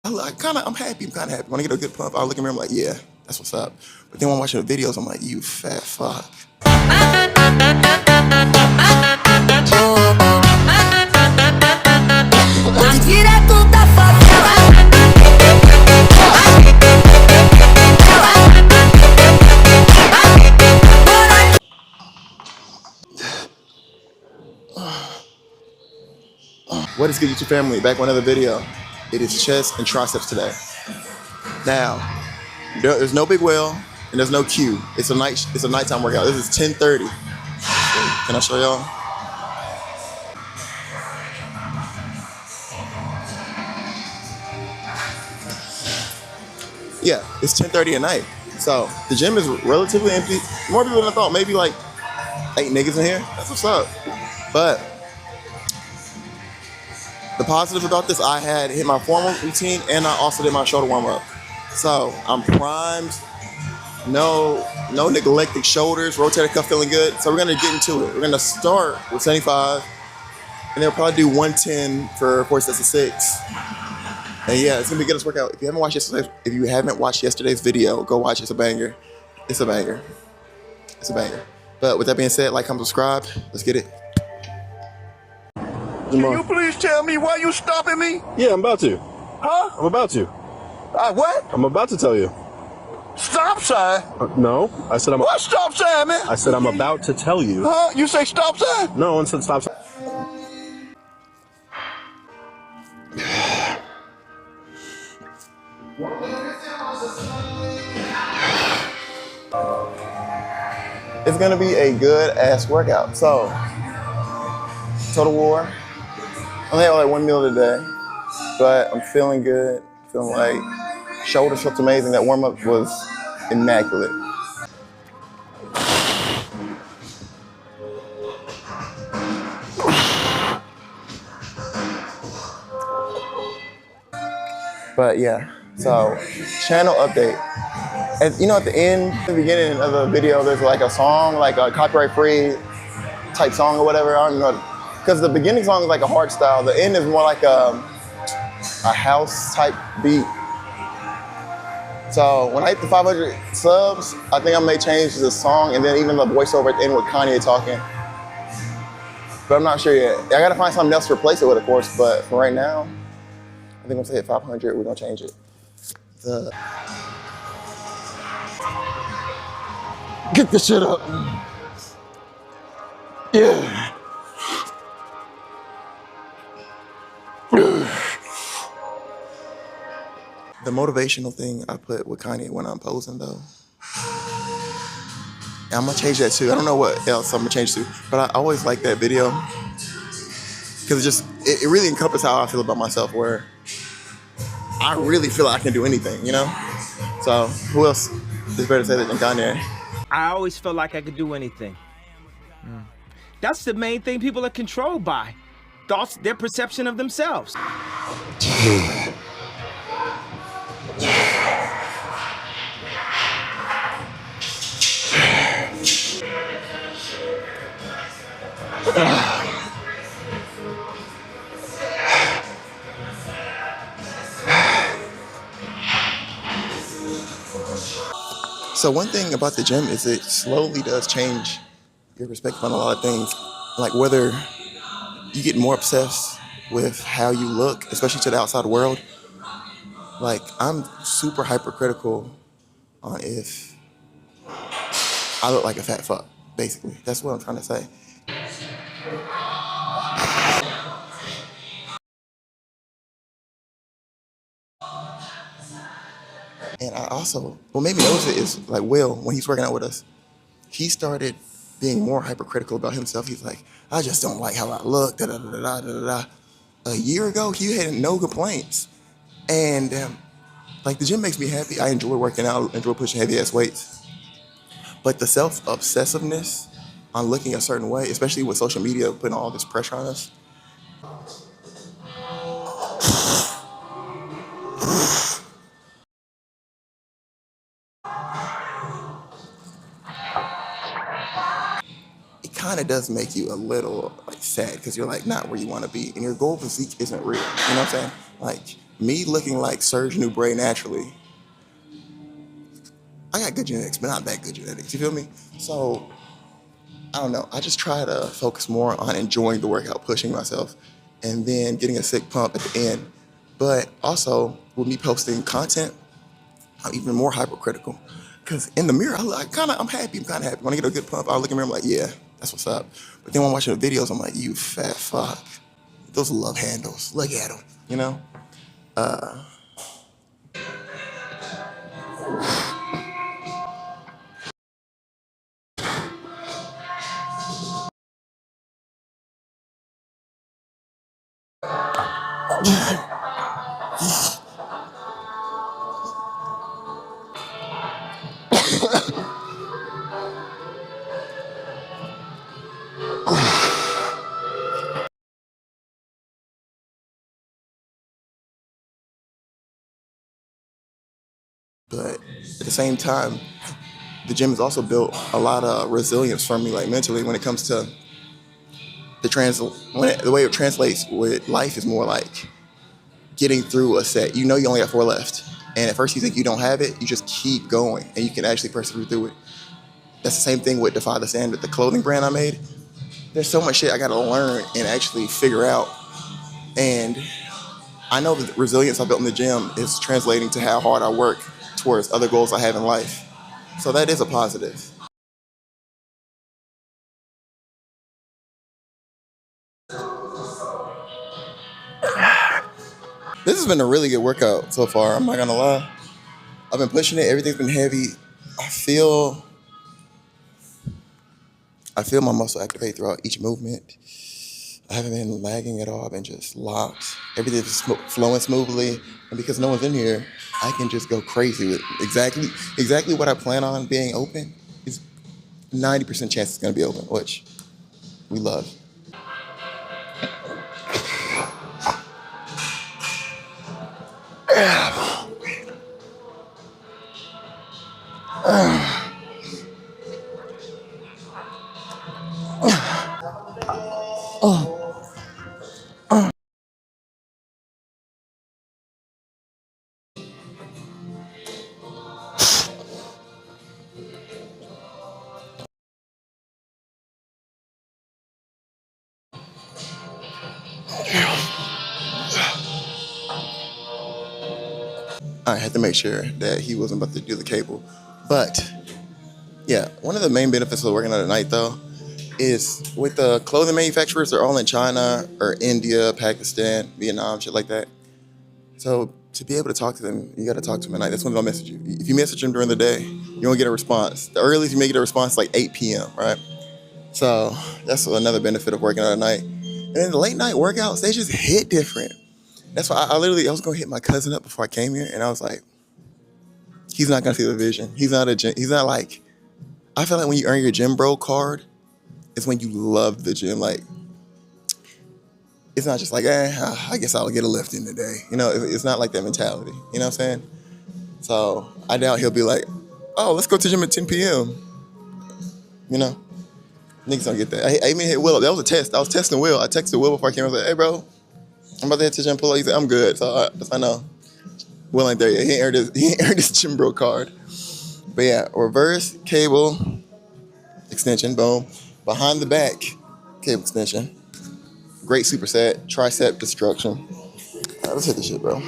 I'm happy. I'm kind of happy. When I get a good pump, I look at me, I'm like, yeah, that's what's up. But then when I'm watching the videos, I'm like, you fat fuck. What is good, YouTube family? Back with another video. It is chest and triceps today. Now, there's no big whale and there's no cue. It's a nighttime workout. This is 10:30. Can I show y'all? Yeah, it's 10:30 at night. So the gym is relatively empty. More people than I thought. Maybe like 8 niggas in here. That's what's up. But the positive about this, I had hit my formal routine and I also did my shoulder warm up. So I'm primed. No neglected shoulders, rotator cuff feeling good. So we're gonna get into it. We're gonna start with 75, and then we'll probably do 110 for 4 sets of 6. And yeah, it's gonna be a good workout. If you haven't watched yesterday's video, go watch it. It's a banger. It's a banger. It's a banger. But with that being said, like, comment, subscribe. Let's get it. Can you please tell me why you stopping me? Yeah, I'm about to. Huh? I'm about to. What? I'm about to tell you. Stop sign? No, I said I'm. What stop sign, man? I said I'm about to tell you. Huh? You say stop sign? No one said stop sign. It's gonna be a good ass workout. So, Total War. I only had like 1 meal today, but I'm feeling good. Feeling like shoulders felt amazing. That warm up was immaculate. But yeah, so channel update. As you know, at the beginning of the video, there's like a song, like a copyright-free type song or whatever. I don't know, because the beginning song is like a hard style. The end is more like a house type beat. So when I hit the 500 subs, I think I may change the song and then even the voiceover at the end with Kanye talking. But I'm not sure yet. I gotta find something else to replace it with, of course. But for right now, I think once I hit 500, we're gonna change it. Get this shit up. Yeah. The motivational thing I put with Kanye when I'm posing though, I'm gonna change that too. I don't know what else I'm gonna change to, but I always like that video because it really encompasses how I feel about myself, where I really feel like I can do anything, you know? So who else is better to say that than Kanye? I always felt like I could do anything. That's the main thing people are controlled by. Thoughts, their perception of themselves. So one thing about the gym is it slowly does change your perspective on a lot of things. Like whether you get more obsessed with how you look, especially to the outside world. Like I'm super hypercritical on if I look like a fat fuck, basically. That's what I'm trying to say. And I also, what made me notice it is like Will, when he's working out with us, he started being more hypercritical about himself. He's like, I just don't like how I look, da da da da da da da. A year ago, he had no complaints. And like the gym makes me happy. I enjoy working out, enjoy pushing heavy ass weights. But the self-obsessiveness on looking a certain way, especially with social media putting all this pressure on us, it kind of does make you a little like sad because you're like not where you want to be, and your goal physique isn't real. You know what I'm saying? Like me looking like Serge Nubret naturally, I got good genetics, but not that good genetics. You feel me? So I don't know. I just try to focus more on enjoying the workout, pushing myself, and then getting a sick pump at the end. But also, with me posting content, I'm even more hypercritical. Because in the mirror, I'm happy. I'm kind of happy. When I get a good pump, I look in the mirror, I'm like, yeah, that's what's up. But then when I'm watching the videos, I'm like, you fat fuck. Those love handles. Look at them, you know? But at the same time, the gym has also built a lot of resilience for me, like mentally, when it comes to the way it translates with life is more like getting through a set. You know you only got 4 left. And at first you think you don't have it, you just keep going and you can actually persevere through it. That's the same thing with Defy the Standard, the clothing brand I made. There's so much shit I gotta learn and actually figure out. And I know that the resilience I built in the gym is translating to how hard I work towards other goals I have in life. So that is a positive. This has been a really good workout so far, I'm not gonna lie. I've been pushing it, everything's been heavy. I feel my muscle activate throughout each movement. I haven't been lagging at all. I've been just locked. Everything's flowing smoothly. And because no one's in here, I can just go crazy with exactly what I plan on being open. Is 90% chance it's going to be open, which we love. I had to make sure that he wasn't about to do the cable. But yeah, one of the main benefits of working at night though is with the clothing manufacturers, they're all in China or India, Pakistan, Vietnam, shit like that. So to be able to talk to them, you got to talk to them at night. That's when they'll message you. If you message them during the day, you won't get a response. The earliest you may get a response is like 8 p.m., right? So that's another benefit of working at night. And then the late night workouts, they just hit different. That's why I was going to hit my cousin up before I came here, and I was like, he's not going to see the vision. He's not like, I feel like when you earn your gym bro card, it's when you love the gym. Like, it's not just like, I guess I'll get a lift in today. You know, it's not like that mentality. You know what I'm saying? So I doubt he'll be like, oh, let's go to the gym at 10 p.m. You know? Niggas don't get that. I even hit Will up. That was a test. I was testing Will. I texted Will before I came. I was like, hey, bro, I'm about to hit the gym pull up. He said, I'm good. So I know. Will ain't there yet. He ain't earned his gym bro card. But yeah, reverse cable extension, boom. Behind the back cable extension. Great superset. Tricep destruction. All right, let's hit this shit, bro.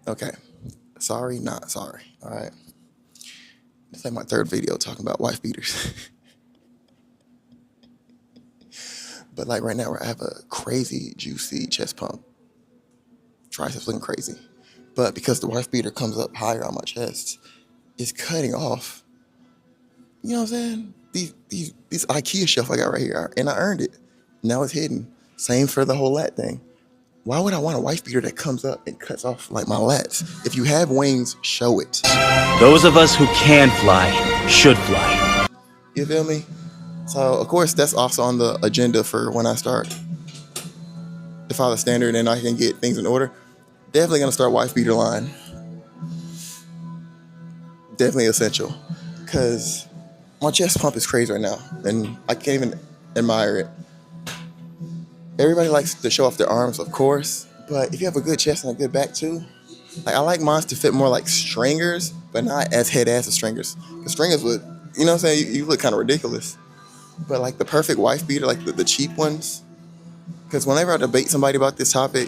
Okay. Sorry, not sorry. All right. It's like my 3rd video talking about wife beaters. But like right now, I have a crazy, juicy chest pump. Triceps looking crazy. But because the wife beater comes up higher on my chest, it's cutting off. You know what I'm saying? These IKEA shelf I got right here, and I earned it. Now it's hidden. Same for the whole lat thing. Why would I want a wife beater that comes up and cuts off like my lats? If you have wings, show it. Those of us who can fly should fly. You feel me? So, of course, that's also on the agenda for when I start Defy the Standard and I can get things in order. Definitely gonna start wife beater line. Definitely essential. Cause my chest pump is crazy right now, and I can't even admire it. Everybody likes to show off their arms, of course, but if you have a good chest and a good back too, like I like mine to fit more like stringers, but not as head ass as stringers. Cause stringers would, you know what I'm saying? You look kind of ridiculous. But like the perfect wife beater, like the cheap ones. Because whenever I debate somebody about this topic,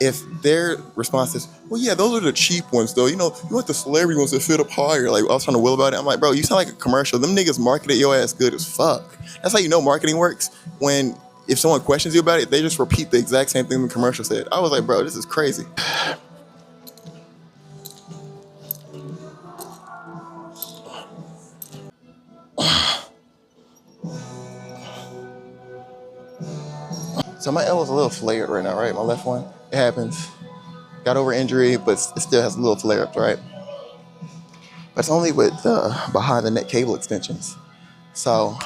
if their response is, well, yeah, those are the cheap ones, though. You know, you want the celebrity ones that fit up higher. Like, I was trying to will about it. I'm like, bro, you sound like a commercial. Them niggas marketed your ass good as fuck. That's how you know marketing works. When, if someone questions you about it, they just repeat the exact same thing the commercial said. I was like, bro, this is crazy. So my elbow's a little flared right now, right? My left one. It happens. Got over injury, but it still has a little flare-ups, right? But it's only with behind the neck cable extensions. So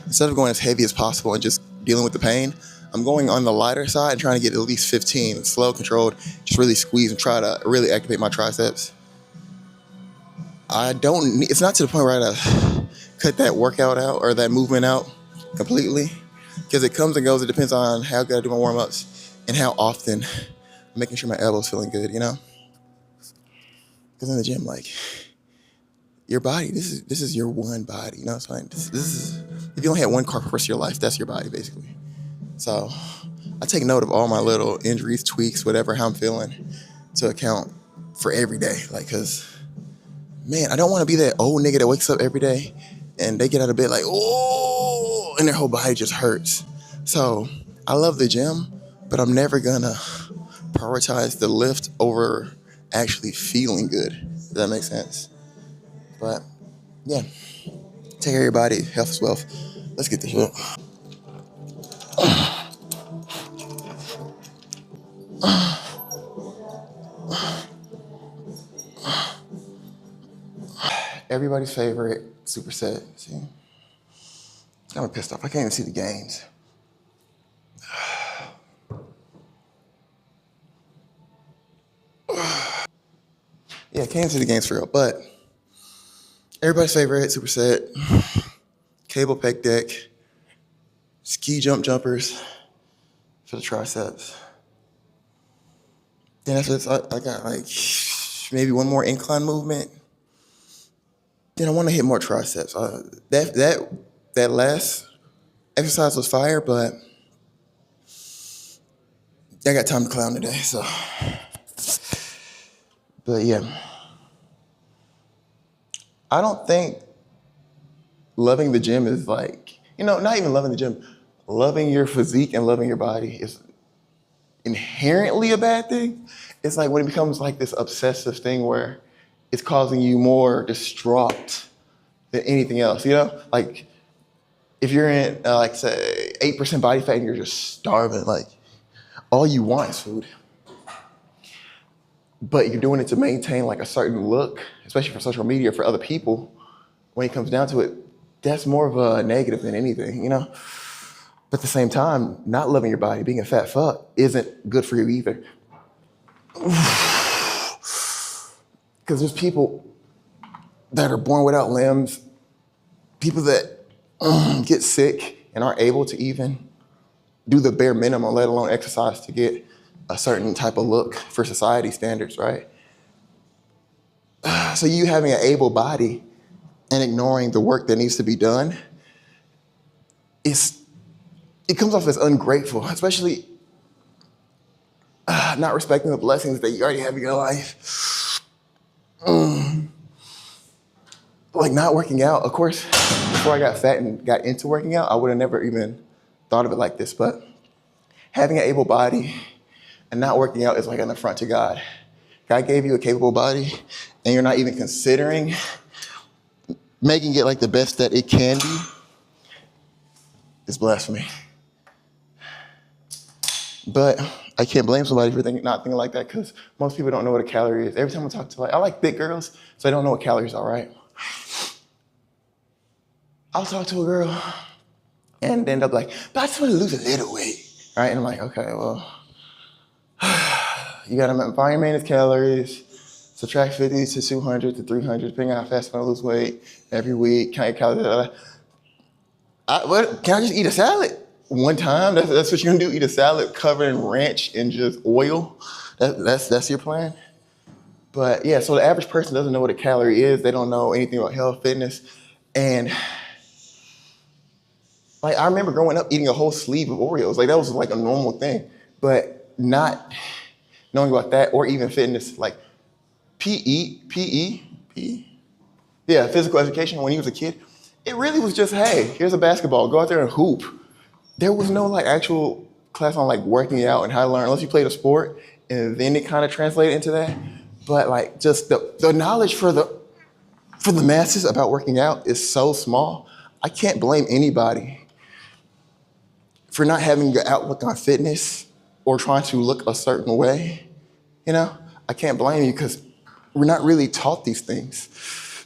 instead of going as heavy as possible and just dealing with the pain, I'm going on the lighter side and trying to get at least 15, slow, controlled, just really squeeze and try to really activate my triceps. It's not to the point where I gotta cut that workout out or that movement out completely, because it comes and goes. It depends on how good I do my warm-ups and how often I'm making sure my elbow's feeling good, you know? Because in the gym, like, your body, this is your one body, you know what I'm saying? This is, if you only had one car for the rest of your life, that's your body, basically. So I take note of all my little injuries, tweaks, whatever, how I'm feeling, to account for every day. Like, because, man, I don't want to be that old nigga that wakes up every day and they get out of bed like, oh, and their whole body just hurts. So I love the gym, but I'm never gonna prioritize the lift over actually feeling good. Does that make sense? But yeah, take care of your body. Health is wealth. Let's get this shit. Everybody's favorite superset. See, I'm pissed off. I can't even see the games. Yeah, can't even see the games for real. But everybody's favorite superset, cable pec deck, ski jumpers for the triceps. Then after this, I got like maybe one more incline movement. Then I want to hit more triceps. That last exercise was fire, but I got time to clown today. So, but yeah, I don't think loving the gym is like, not even loving the gym. Loving your physique and loving your body is inherently a bad thing. It's like when it becomes like this obsessive thing where it's causing you more distraught than anything else, Like if you're in like say 8% body fat and you're just starving, like all you want is food. But you're doing it to maintain like a certain look, especially for social media, for other people. When it comes down to it, that's more of a negative than anything, But at the same time, not loving your body, being a fat fuck, isn't good for you either. Because there's people that are born without limbs, people that get sick and aren't able to even do the bare minimum, let alone exercise to get a certain type of look for society standards, right? So you having an able body and ignoring the work that needs to be done, it comes off as ungrateful, especially not respecting the blessings that you already have in your life. Like not working out. Of course, before I got fat and got into working out, I would have never even thought of it like this, but having an able body and not working out is like an affront to God. God gave you a capable body and you're not even considering making it like the best that it can be. It's blasphemy. But I can't blame somebody for not thinking like that, because most people don't know what a calorie is. Every time I talk to I like thick girls, so they don't know what calories are, right? I'll talk to a girl and end up like, but I just want to lose a little weight, right? And I'm like, okay, well, You gotta find your maintenance calories, subtract 50 to 200 to 300, depending on how fast you wanna lose weight every week, count your calories. Can I just eat a salad one time? That's what you're gonna do, eat a salad covered in ranch and just oil? That's your plan? But yeah, so the average person doesn't know what a calorie is. They don't know anything about health, fitness. And like, I remember growing up eating a whole sleeve of Oreos. Like, that was like a normal thing. But not knowing about that or even fitness, like PE? Yeah, physical education when he was a kid. It really was just, hey, here's a basketball, go out there and hoop. There was no like actual class on like working out and how to learn, unless you played a sport, and then it kind of translated into that. But like just the knowledge for the masses about working out is so small. I can't blame anybody for not having an outlook on fitness or trying to look a certain way. You know, I can't blame you because we're not really taught these things.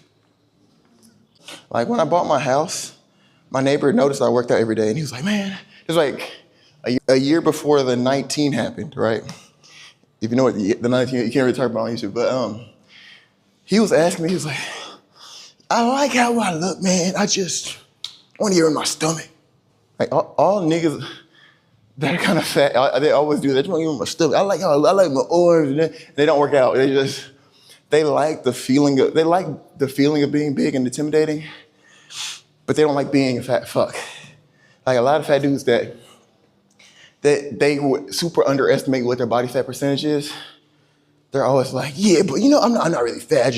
Like when I bought my house, my neighbor noticed I worked out every day and he was like, man, it was like a year before the 19 happened, right? If you know what the 19, you can't really talk about on YouTube, but he was asking me, he was like, I like how I look, man. I just want to get in my stomach. Like all niggas that are kind of fat, they always do that. They just want to get in my stomach. I like my arms, and they don't work out. They like the feeling of being big and intimidating, but they don't like being a fat fuck. Like a lot of fat dudes that they would super underestimate what their body fat percentage is. They're always like, yeah, but you know, I'm not really fat.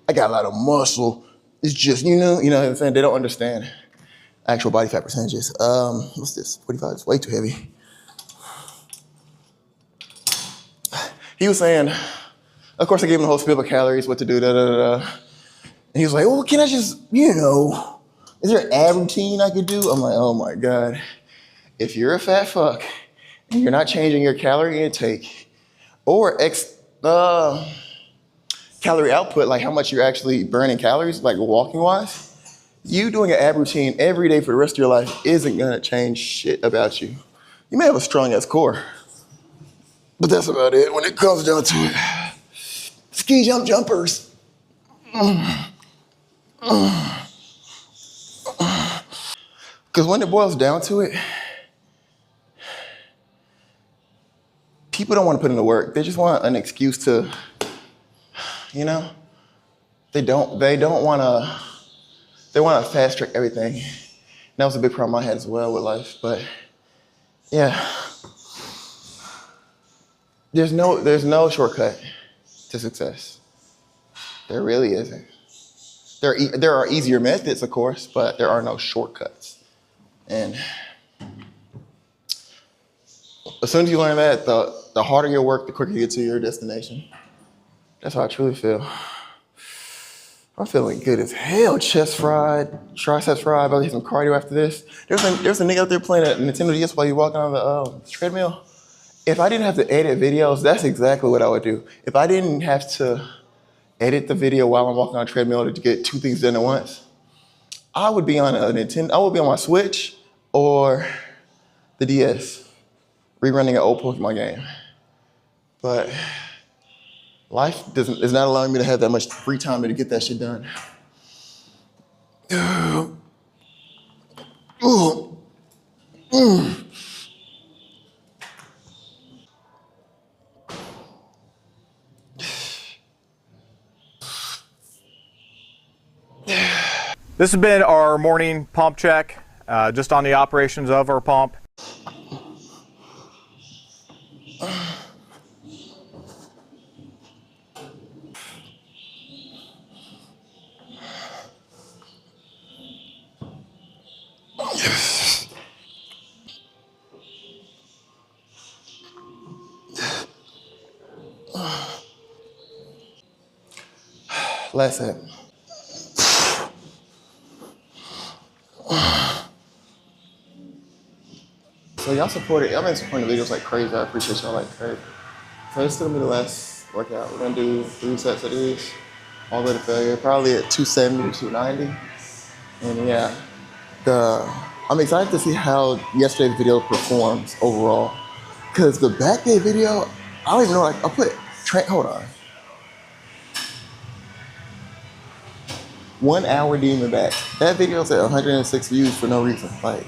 I got a lot of muscle. It's just, you know what I'm saying? They don't understand actual body fat percentages. What's this? 45? It's way too heavy. He was saying, of course I gave him the whole spiel of calories, what to do, And he was like, well, can I just, is there an ab routine I could do? I'm like, oh my God. If you're a fat fuck and you're not changing your calorie intake or calorie output, like how much you're actually burning calories, like walking wise, you doing an ab routine every day for the rest of your life isn't gonna change shit about you. You may have a strong ass core, but that's about it when it comes down to it. Ski jumpers. Because when it boils down to it, people don't want to put in the work. They just want an excuse to, they want to fast track everything. And that was a big problem I had as well with life. But yeah, there's no shortcut to success. There really isn't. There are easier methods, of course, but there are no shortcuts. And as soon as you learn that, the harder you work, the quicker you get to your destination. That's how I truly feel. I'm feeling good as hell. Chest fried, triceps fried. About to do some cardio after this. There's a nigga out there playing a Nintendo DS while you're walking on the treadmill. If I didn't have to edit videos, that's exactly what I would do. If I didn't have to edit the video while I'm walking on a treadmill to get two things done at once, I would be on a Nintendo. I would be on my Switch or the DS, rerunning an old Pokemon game. But life is not allowing me to have that much free time to get that shit done. This has been our morning pump check, just on the operations of our pump. Last set. So y'all been supporting the videos like crazy. I appreciate y'all like crazy. So this is gonna be the last workout. We're gonna do 3 sets of these, all the way to failure, probably at 270 to 290. And yeah, I'm excited to see how yesterday's video performs overall. Cause the back day video, I don't even know, like, I'll put, hold on. 1 hour demon back. That video's at 106 views for no reason. Like,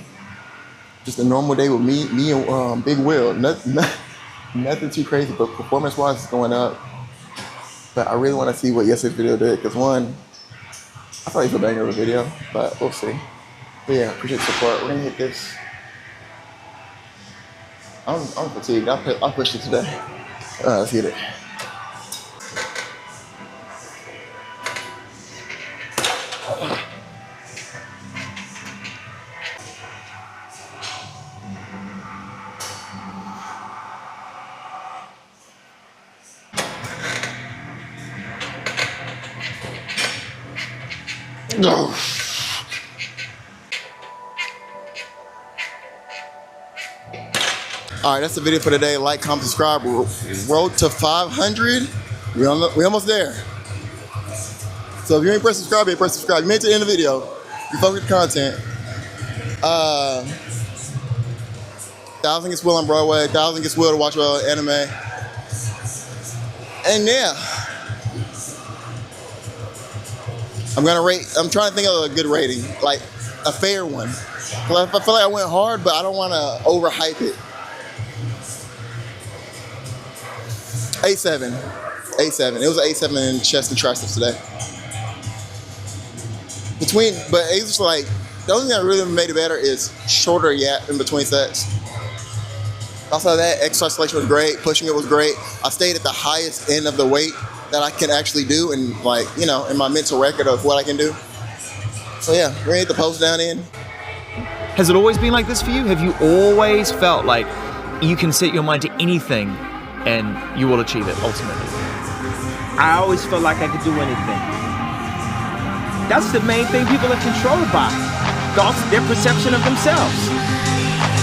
just a normal day with me and Big Will. Nothing too crazy, but performance-wise, it's going up. But I really want to see what yesterday's video did, because one, I thought it was a banger of a video, but we'll see. But yeah, appreciate the support. We're gonna hit this. I'm fatigued. I'll push it today. Let's get it. No. All right, that's the video for today. Like, comment, subscribe. Road to 500. We almost there. So if you ain't press subscribe, you ain't press subscribe. You made it to the end of the video. You fuck with the content. 1,000 gets Will on Broadway. 1,000 gets Will to watch anime. And yeah. I'm trying to think of a good rating, like a fair one. I feel like I went hard, but I don't want to overhype it. 8.7. 8.7. It was an 8.7 in chest and triceps today. But it's just like, the only thing that really made it better is shorter yap in between sets. Also that exercise selection was great, pushing it was great. I stayed at the highest end of the weight that I can actually do, and like, you know, in my mental record of what I can do. So yeah, we're gonna hit the post down in. Has it always been like this for you? Have you always felt like you can set your mind to anything and you will achieve it ultimately? I always felt like I could do anything. That's the main thing people are controlled by. Thoughts, their perception of themselves.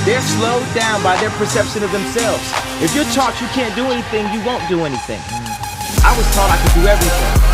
They're slowed down by their perception of themselves. If you're taught you can't do anything, you won't do anything. I was taught I could do everything.